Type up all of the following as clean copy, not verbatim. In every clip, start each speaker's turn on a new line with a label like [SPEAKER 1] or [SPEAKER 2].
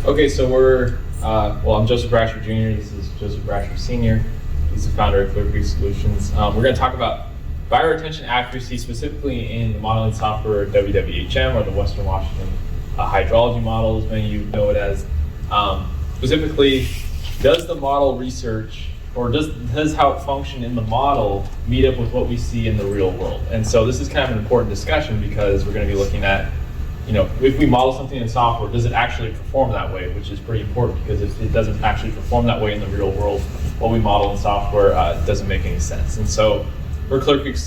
[SPEAKER 1] Okay, so I'm Joseph Brasher Jr. This is Joseph Brasher Sr. He's the founder of Clear Creek Solutions. We're going to talk about bioretention accuracy, specifically in the modeling software WWHM, or the Western Washington Hydrology model, as many of you know it as. Specifically, does the model research, or does how it function in the model meet up with what we see in the real world? And so this is kind of an important discussion, because we're going to be looking at, if we model something in software, does it actually perform that way? Which is pretty important, because if it doesn't actually perform that way in the real world, what we model in software doesn't make any sense. And so for Clear Creek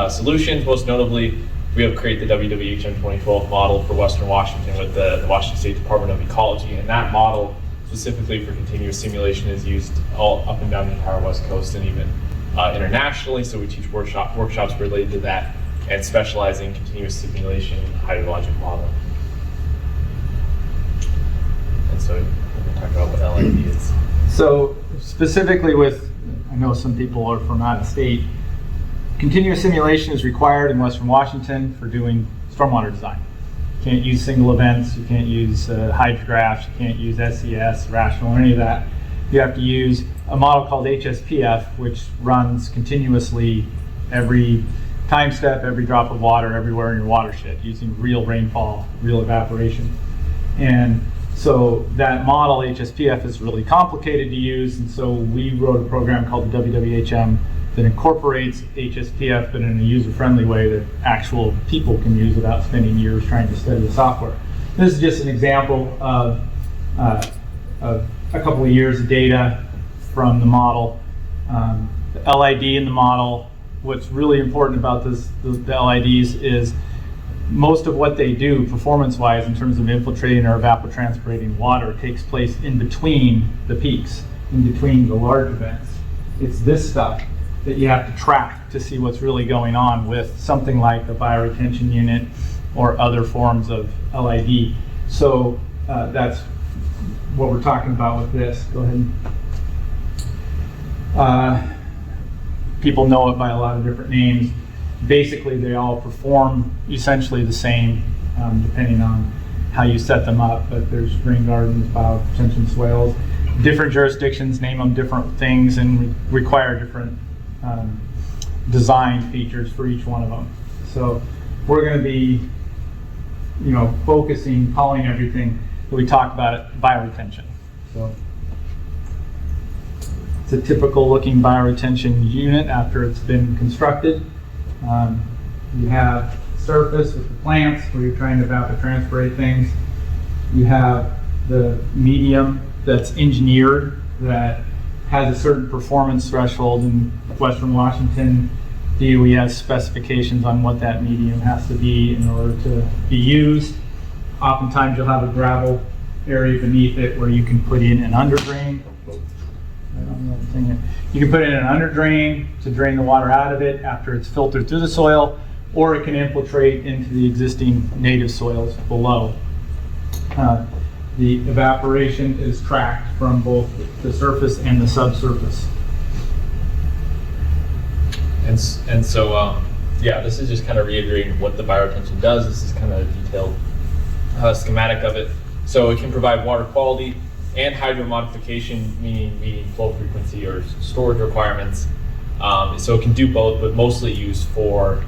[SPEAKER 1] Solutions, most notably, we have created the WWHM 2012 model for Western Washington with the Washington State Department of Ecology. And that model, specifically for continuous simulation, is used all up and down the entire West Coast and even internationally. So we teach workshops related to that, and specialize in continuous simulation and hydrologic modeling. And so we're going to talk about what LID is.
[SPEAKER 2] So specifically I know some people are from out of state, continuous simulation is required in Western Washington for doing stormwater design. You can't use single events, you can't use hydrographs, you can't use SES, rational, or any of that. You have to use a model called HSPF, which runs continuously every time step, every drop of water, everywhere in your watershed, using real rainfall, real evaporation. And so that model, HSPF, is really complicated to use, and so we wrote a program called the WWHM that incorporates HSPF, but in a user-friendly way that actual people can use without spending years trying to study the software. This is just an example of a couple of years of data from the model. The LID in the model, what's really important about the LIDs is most of what they do performance-wise in terms of infiltrating or evapotranspirating water takes place in between the peaks, in between the large events. It's this stuff that you have to track to see what's really going on with something like a bioretention unit or other forms of LID. So that's what we're talking about with this. Go ahead. People know it by a lot of different names. Basically, they all perform essentially the same, depending on how you set them up. But there's rain gardens, bioretention swales. Different jurisdictions name them different things and require different design features for each one of them. So we're going to be, focusing, calling everything that we talk about it bioretention. So it's a typical looking bioretention unit after it's been constructed. You have surface with the plants where you're trying to evapotranspirate things. You have the medium that's engineered that has a certain performance threshold. In Western Washington, DOE has specifications on what that medium has to be in order to be used. Oftentimes you'll have a gravel area beneath it where you can put in an underdrain. You can put in an underdrain to drain the water out of it after it's filtered through the soil, or it can infiltrate into the existing native soils below. The evaporation is tracked from both the surface and the subsurface.
[SPEAKER 1] And so, this is just kind of reiterating what the bioretention does. This is kind of a detailed schematic of it. So it can provide water quality and hydro modification, meaning flow frequency or storage requirements. So it can do both, but mostly used for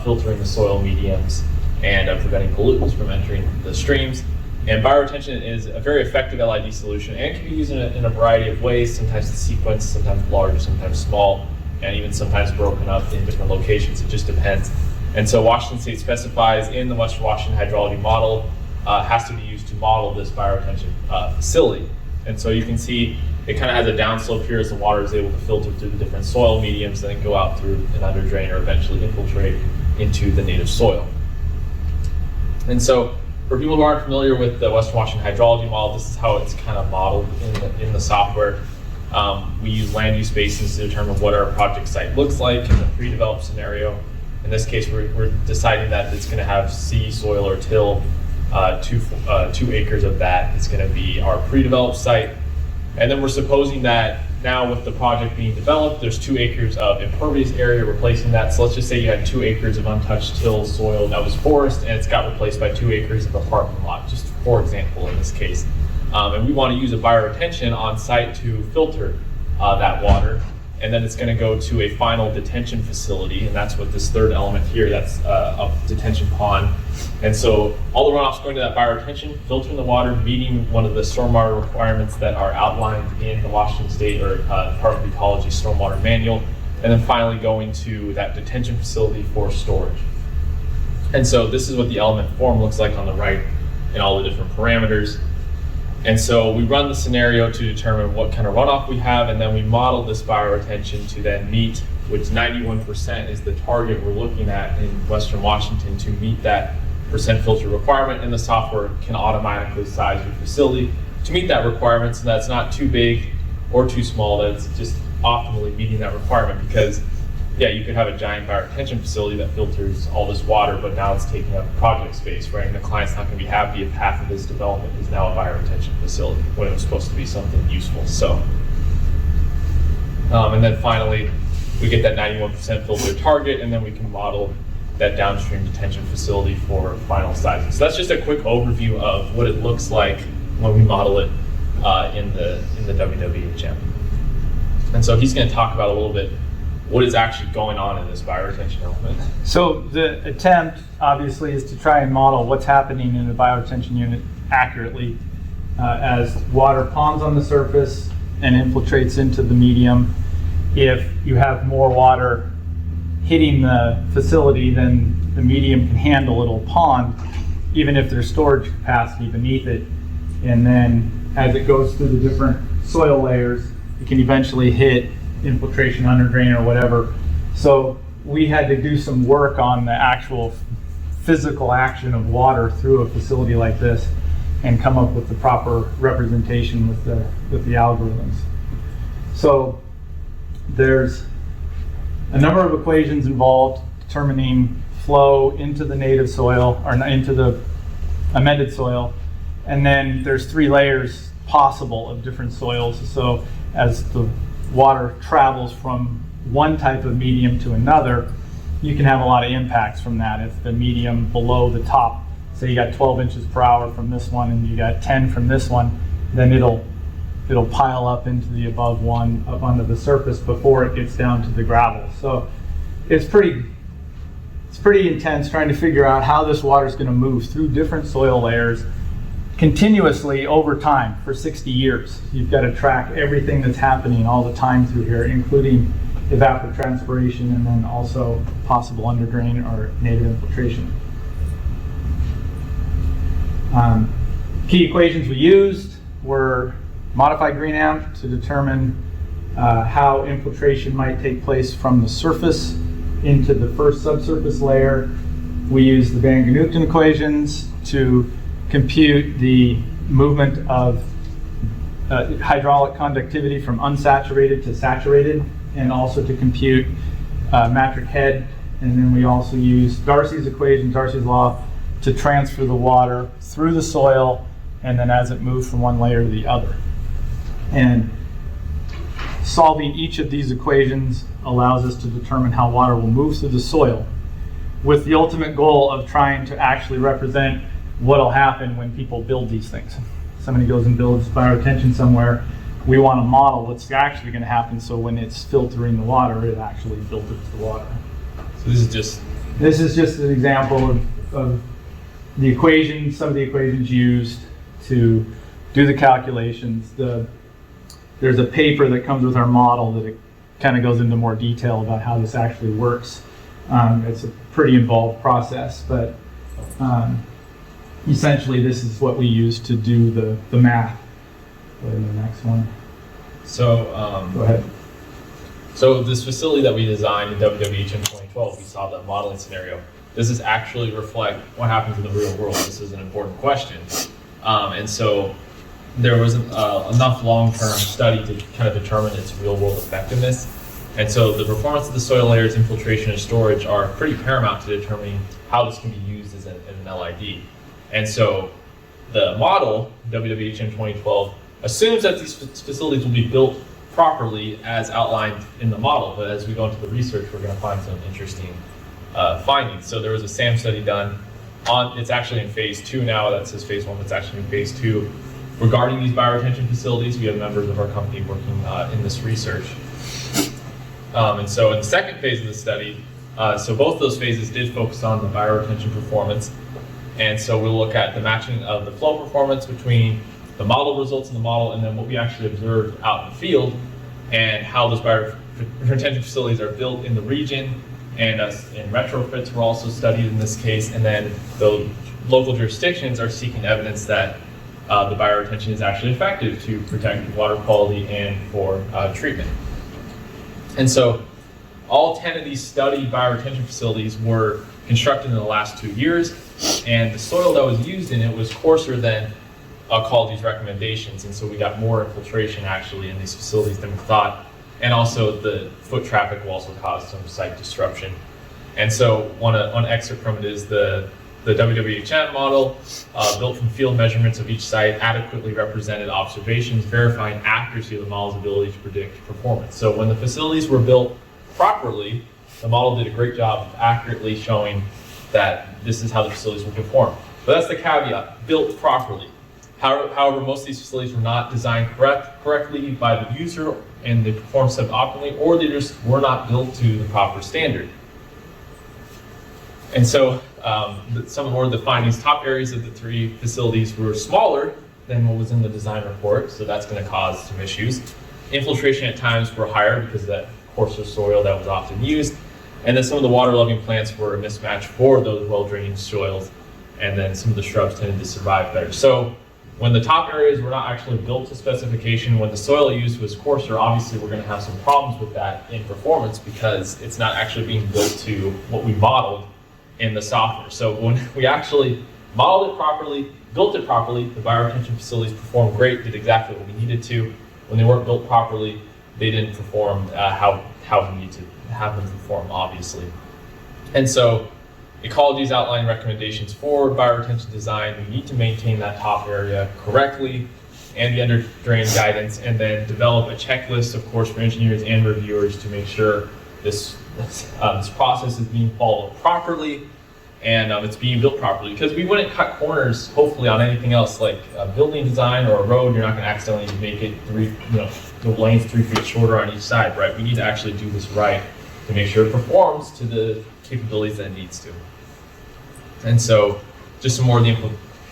[SPEAKER 1] filtering the soil mediums and preventing pollutants from entering the streams. And bioretention is a very effective LID solution and can be used in a variety of ways, sometimes in sequence, sometimes large, sometimes small, and even sometimes broken up in different locations. It just depends. And so Washington State specifies in the Western Washington hydrology model has to be used to model this bioretention facility. And so you can see it kind of has a downslope here as the water is able to filter through the different soil mediums and then go out through an underdrain or eventually infiltrate into the native soil. And so for people who aren't familiar with the Western Washington hydrology model, this is how it's kind of modeled in the software. We use land use basins to determine what our project site looks like in the pre-developed scenario. In this case, we're deciding that it's going to have sea, soil, or till. 2 acres of that is going to be our pre-developed site. And then we're supposing that now with the project being developed, there's 2 acres of impervious area replacing that. So let's just say you had 2 acres of untouched till soil that was forest, and it's got replaced by 2 acres of a parking lot, just for example in this case. And we want to use a bioretention on site to filter that water. And then it's going to go to a final detention facility, and that's what this third element here, that's a detention pond. And so all the runoff's going to that bioretention, filtering the water, meeting one of the stormwater requirements that are outlined in the Washington State or Department of Ecology Stormwater Manual, and then finally going to that detention facility for storage. And so this is what the element form looks like on the right and all the different parameters. And so we run the scenario to determine what kind of runoff we have, and then we model this bioretention to then meet, which 91% is the target we're looking at in Western Washington to meet that percent filter requirement, and the software can automatically size your facility to meet that requirement so that's not too big or too small, that it's just optimally meeting that requirement. Because yeah, you could have a giant bioretention facility that filters all this water, but now it's taking up project space, right? And the client's not going to be happy if half of this development is now a bioretention facility when it was supposed to be something useful. So, and then finally, we get that 91% filter target, and then we can model that downstream detention facility for final sizing. So that's just a quick overview of what it looks like when we model it in the WWHM. And so he's going to talk about a little bit what is actually going on in this bioretention element.
[SPEAKER 2] So the attempt, obviously, is to try and model what's happening in the bioretention unit accurately as water ponds on the surface and infiltrates into the medium. If you have more water hitting the facility than the medium can handle, it'll pond, even if there's storage capacity beneath it. And then as it goes through the different soil layers, it can eventually hit infiltration, under drain, or whatever. So we had to do some work on the actual physical action of water through a facility like this and come up with the proper representation with the algorithms. So there's a number of equations involved determining flow into the native soil or into the amended soil, and then there's 3 layers possible of different soils. So as the water travels from one type of medium to another, you can have a lot of impacts from that. If the medium below the top, say you got 12 inches per hour from this one and you got 10 from this one, then it'll pile up into the above one up onto the surface before it gets down to the gravel. So it's pretty intense trying to figure out how this water is going to move through different soil layers continuously over time for 60 years. You've got to track everything that's happening all the time through here, including evapotranspiration and then also possible underdrain or native infiltration. Key equations we used were modified green amp to determine how infiltration might take place from the surface into the first subsurface layer. We used the Van Genooten equations to compute the movement of hydraulic conductivity from unsaturated to saturated, and also to compute matric head. And then we also used Darcy's equation, Darcy's law, to transfer the water through the soil and then as it moves from one layer to the other. And solving each of these equations allows us to determine how water will move through the soil, with the ultimate goal of trying to actually represent what'll happen when people build these things. Somebody goes and builds bioretention somewhere, we want to model what's actually going to happen, so when it's filtering the water, it actually filters the water.
[SPEAKER 1] So this is just an example of the equations, some of the equations used to do the calculations. There's a paper that comes with our model that it kind of goes into more detail about how this actually works. It's a pretty involved process, but essentially this is what we use to do the math. Go to the next one. So
[SPEAKER 2] go ahead.
[SPEAKER 1] So this facility that we designed in WWHM 2012, we saw the modeling scenario. Does this actually reflect what happens in the real world? This is an important question. And so there was enough long-term study to kind of determine its real-world effectiveness. And so the performance of the soil layers, infiltration, and storage are pretty paramount to determining how this can be used as an LID. And so the model, WWHM 2012, assumes that these facilities will be built properly as outlined in the model. But as we go into the research, we're going to find some interesting findings. So there was a SAM study done it's actually in phase 2 now. That says phase 1, but it's actually in phase 2. Regarding these bioretention facilities, we have members of our company working in this research. And so in the second phase of the study, so both those phases did focus on the bioretention performance. And so we'll look at the matching of the flow performance between the model results in the model and then what we actually observed out in the field, and how those bioretention facilities are built in the region, and retrofits were also studied in this case, and then the local jurisdictions are seeking evidence that the bioretention is actually effective to protect water quality and for treatment. And so all 10 of these studied bioretention facilities were constructed in the last 2 years, and the soil that was used in it was coarser than ecology's recommendations, and so we got more infiltration actually in these facilities than we thought, and also the foot traffic will also cause some site disruption. And so one excerpt from it is the WWHM model, built from field measurements of each site, adequately represented observations, verifying accuracy of the model's ability to predict performance. So when the facilities were built properly, the model did a great job of accurately showing that this is how the facilities will perform. But that's the caveat, built properly. However, most of these facilities were not designed correctly by the user, and they performed suboptimally, or they just were not built to the proper standard. And so some more of the findings, top areas of the 3 facilities were smaller than what was in the design report, so that's going to cause some issues. Infiltration at times were higher because of that coarser soil that was often used, and then some of the water-loving plants were a mismatch for those well-draining soils, and then some of the shrubs tended to survive better. So when the top areas were not actually built to specification, when the soil used was coarser, obviously we're going to have some problems with that in performance because it's not actually being built to what we modeled in the software. So when we actually modeled it properly, built it properly, the bioretention facilities performed great, did exactly what we needed to. When they weren't built properly, they didn't perform how we need to have them perform, obviously. And so ecology's outlined recommendations for bioretention design. We need to maintain that top area correctly and the under drain guidance, and then develop a checklist, of course, for engineers and reviewers to make sure this process is being followed properly and it's being built properly. Because we wouldn't cut corners, hopefully, on anything else like a building design or a road. You're not going to accidentally make it the lanes 3 feet shorter on each side, right? We need to actually do this right to make sure it performs to the capabilities that it needs to. And so just some more of the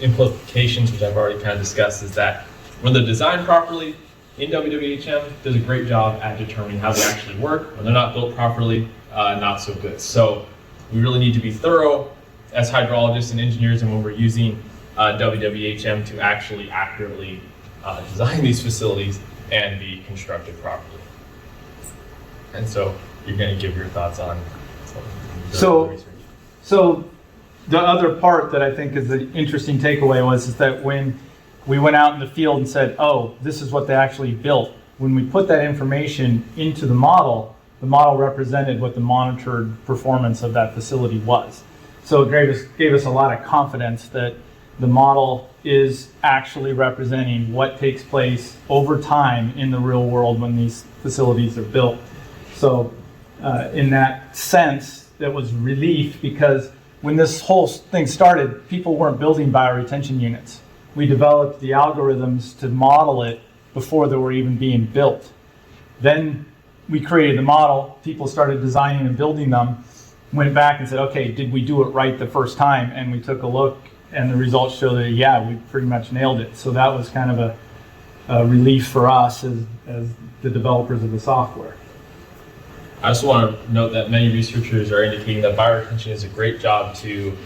[SPEAKER 1] implications, which I've already kind of discussed, is that when they're designed properly, in WWHM does a great job at determining how they actually work. When they're not built properly, not so good. So we really need to be thorough as hydrologists and engineers, and when we're using WWHM to actually accurately design these facilities and be constructed properly. And so you're going to give your thoughts on the research.
[SPEAKER 2] So the other part that I think is the interesting takeaway is that when we went out in the field and said, oh, this is what they actually built, when we put that information into the model represented what the monitored performance of that facility was. So it gave us a lot of confidence that the model is actually representing what takes place over time in the real world when these facilities are built. So in that sense, that was relief, because when this whole thing started, people weren't building bioretention units. We developed the algorithms to model it before they were even being built. Then we created the model, people started designing and building them, went back and said, okay, did we do it right the first time? And we took a look, and the results show that, yeah, we pretty much nailed it. So that was kind of a relief for us as the developers of the software.
[SPEAKER 1] I also want to note that many researchers are indicating that bioretention is a great job to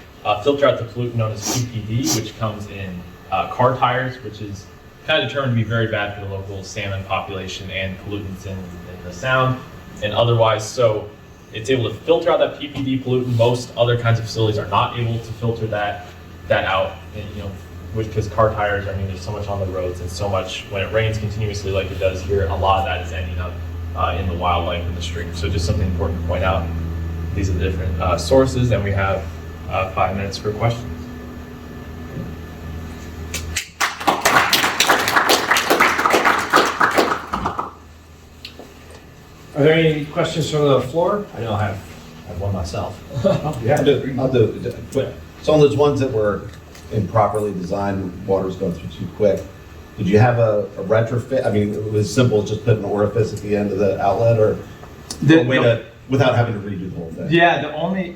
[SPEAKER 1] filter out the pollutant known as PPD, which comes in car tires, which is kind of determined to be very bad for the local salmon population and pollutants in the sound and otherwise. So it's able to filter out that PPD pollutant. Most other kinds of facilities are not able to filter that out, and, because car tires, there's so much on the roads and so much when it rains continuously like it does here, a lot of that is ending up in the wildlife in the stream. So just something important to point out. These are the different sources, and we have 5 minutes for questions.
[SPEAKER 3] Are there any questions from the floor? I know I have one myself.
[SPEAKER 4] Yeah, I'll do it.
[SPEAKER 3] So on those ones that were improperly designed, water's going through too quick, did you have a retrofit? I mean, it was simple, just put an orifice at the end of the outlet, or a way to, without having to redo the whole thing?
[SPEAKER 2] Yeah,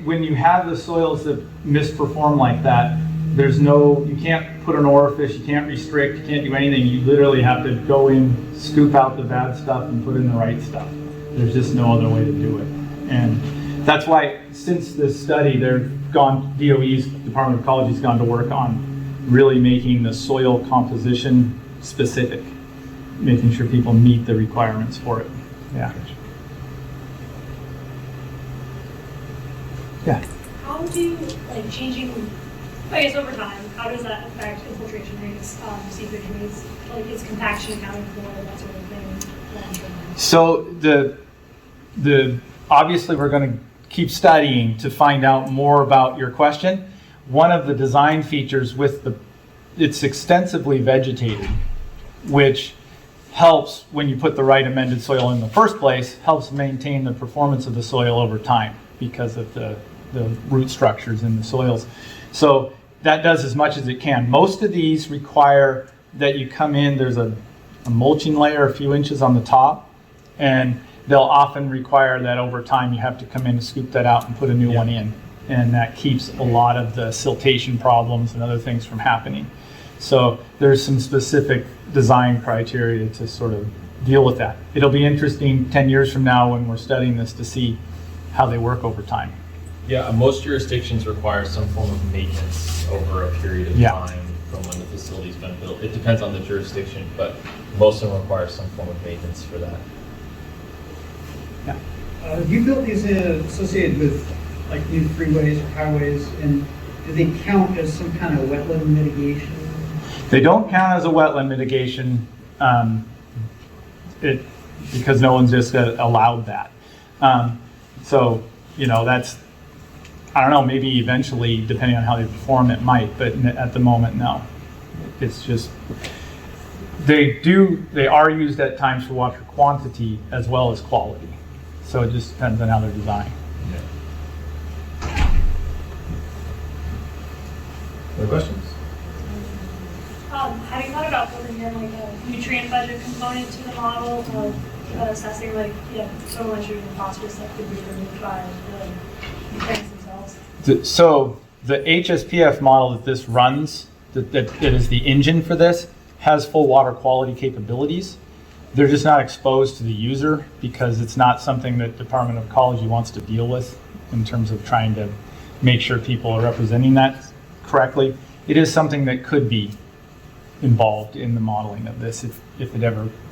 [SPEAKER 2] when you have the soils that misperform like that, you can't put an orifice, you can't restrict, you can't do anything. You literally have to go in, scoop out the bad stuff and put in the right stuff. There's just no other way to do it. And that's why, since this study, DOE's, Department of Ecology, has gone to work on really making the soil composition specific, making sure people meet the requirements for it. Yeah. Yeah.
[SPEAKER 4] How do, like, changing, I guess over time, how does that affect infiltration rates, seepage rates, like is compaction accounted for, that sort of thing?
[SPEAKER 2] So obviously we're going to keep studying to find out more about your question. One of the design features it's extensively vegetated, which helps when you put the right amended soil in the first place, helps maintain the performance of the soil over time because of the root structures in the soils. So that does as much as it can. Most of these require that you come in, there's a mulching layer a few inches on the top, and they'll often require that over time you have to come in and scoop that out and put a new one in. And that keeps a lot of the siltation problems and other things from happening. So there's some specific design criteria to sort of deal with that. It'll be interesting 10 years from now when we're studying this to see how they work over time.
[SPEAKER 1] Yeah, most jurisdictions require some form of maintenance over a period of time from when the facility's been built. It depends on the jurisdiction, but most of them require some form of maintenance for that.
[SPEAKER 2] Yeah.
[SPEAKER 5] You built these associated with like new freeways or highways, and do they count as some kind of wetland mitigation?
[SPEAKER 2] They don't count as a wetland mitigation because no one's just allowed that. So, that's, I don't know, maybe eventually, depending on how they perform, it might, but at the moment, no. It's just, they are used at times for water quantity as well as quality. So it just depends on how they're designed.
[SPEAKER 1] Other questions?
[SPEAKER 4] Have you thought about building in like a nutrient budget component to the model of assessing like, soil nitrogen and phosphorus that could be removed by the nutrients themselves?
[SPEAKER 2] So the HSPF model that this runs, that is the engine for this, has full water quality capabilities. They're just not exposed to the user because it's not something that Department of Ecology wants to deal with in terms of trying to make sure people are representing that correctly. It is something that could be involved in the modeling of this if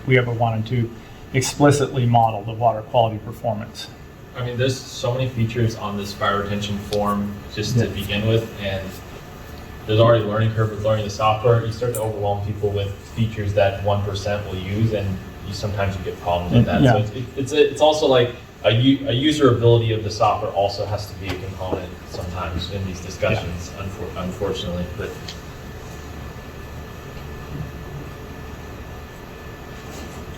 [SPEAKER 2] we ever wanted to explicitly model the water quality performance.
[SPEAKER 1] I mean, there's so many features on this fire retention form just to begin with, and there's already a learning curve with learning the software. You start to overwhelm people with features that 1% will use, and sometimes you get problems with that.
[SPEAKER 2] Yeah.
[SPEAKER 1] So it's also like a usability of the software also has to be a component sometimes in these discussions, unfortunately. But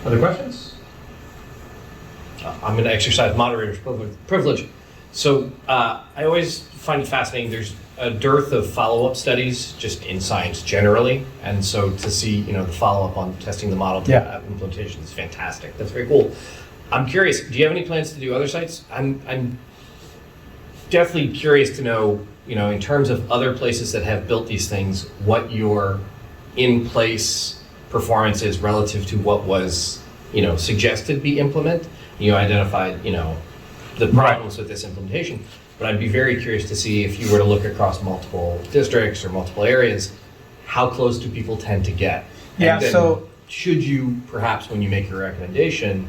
[SPEAKER 1] other questions?
[SPEAKER 6] I'm going to exercise moderator's privilege. So I always find it fascinating. There's a dearth of follow-up studies just in science generally, and so to see the follow-up on testing the model to implementation is fantastic. That's very cool. I'm curious. Do you have any plans to do other sites? I'm definitely curious to know, in terms of other places that have built these things, what your in-place performance is relative to what was suggested be implemented. You identified the problems with this implementation, but I'd be very curious to see if you were to look across multiple districts or multiple areas, how close do people tend to get?
[SPEAKER 2] Yeah.
[SPEAKER 6] And then
[SPEAKER 2] So
[SPEAKER 6] should you perhaps, when you make your recommendation,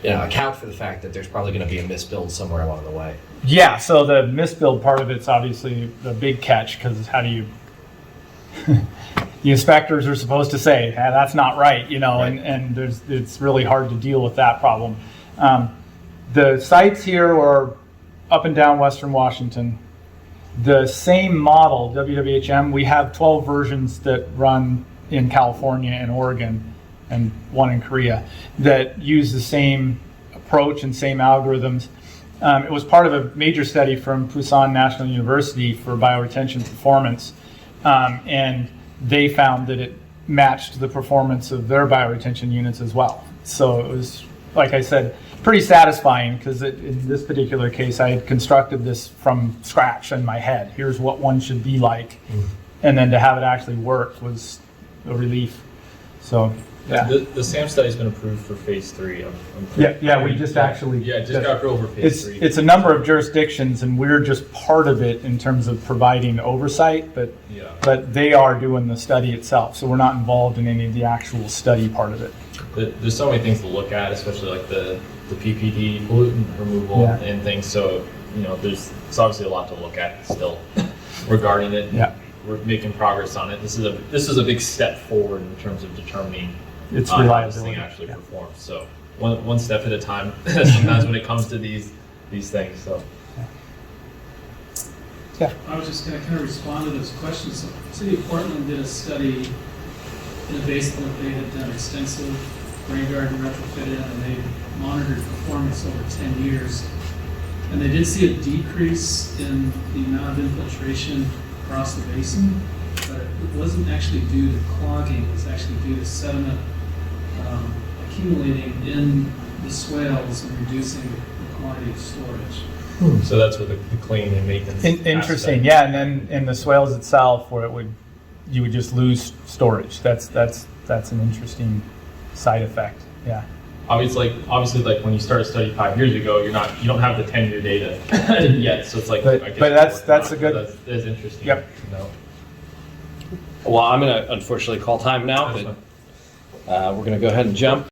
[SPEAKER 6] account for the fact that there's probably going to be a misbuild somewhere along the way?
[SPEAKER 2] Yeah, so the misbuild part of it's obviously the big catch, because how do you, the inspectors are supposed to say, hey, that's not right,
[SPEAKER 6] Right.
[SPEAKER 2] and it's really hard to deal with that problem. The sites here are up and down Western Washington. The same model, WWHM, we have 12 versions that run in California and Oregon, and one in Korea, that use the same approach and same algorithms. It was part of a major study from Pusan National University for bioretention performance, and they found that it matched the performance of their bioretention units as well. So it was, like I said, pretty satisfying, because in this particular case, I had constructed this from scratch in my head. Here's what one should be like. And then to have it actually work was a relief. So, yeah.
[SPEAKER 1] The SAM study's been approved for phase 3.
[SPEAKER 2] Yeah, we just actually.
[SPEAKER 1] Yeah, just got approved for phase 3.
[SPEAKER 2] It's a number of jurisdictions, and we're just part of it in terms of providing oversight, but they are doing the study itself, so we're not involved in any of the actual study part of it.
[SPEAKER 1] There's so many things to look at, especially like the PPD, pollutant removal, and things. So, it's obviously a lot to look at still regarding it.
[SPEAKER 2] Yeah.
[SPEAKER 1] We're making progress on it. This is a big step forward in terms of determining
[SPEAKER 2] Its
[SPEAKER 1] how
[SPEAKER 2] reliability.
[SPEAKER 1] this thing actually performs. So one step at a time. Sometimes when it comes to these things. So
[SPEAKER 7] I was just going to kind of respond to those questions. So the City of Portland did a study in a basin that they had done extensive rain garden retrofit in, and they monitored performance over 10 years. And they did see a decrease in the amount of infiltration across the basin, but it wasn't actually due to clogging. It was actually due to sediment accumulating in the swales and reducing the quantity of storage.
[SPEAKER 1] So that's what the cleaning and maintenance.
[SPEAKER 2] Interesting,
[SPEAKER 1] aspect.
[SPEAKER 2] yeah, and then in the swales itself, where you would just lose storage. That's an interesting side effect. Yeah.
[SPEAKER 1] Obviously, like when you start a study 5 years ago, you don't have the 10-year data yet. So it's like,
[SPEAKER 2] But-
[SPEAKER 1] I guess
[SPEAKER 2] but that's a good-
[SPEAKER 1] That's interesting.
[SPEAKER 2] Yep.
[SPEAKER 6] Well, I'm going to unfortunately call time now, but we're going to go ahead and jump.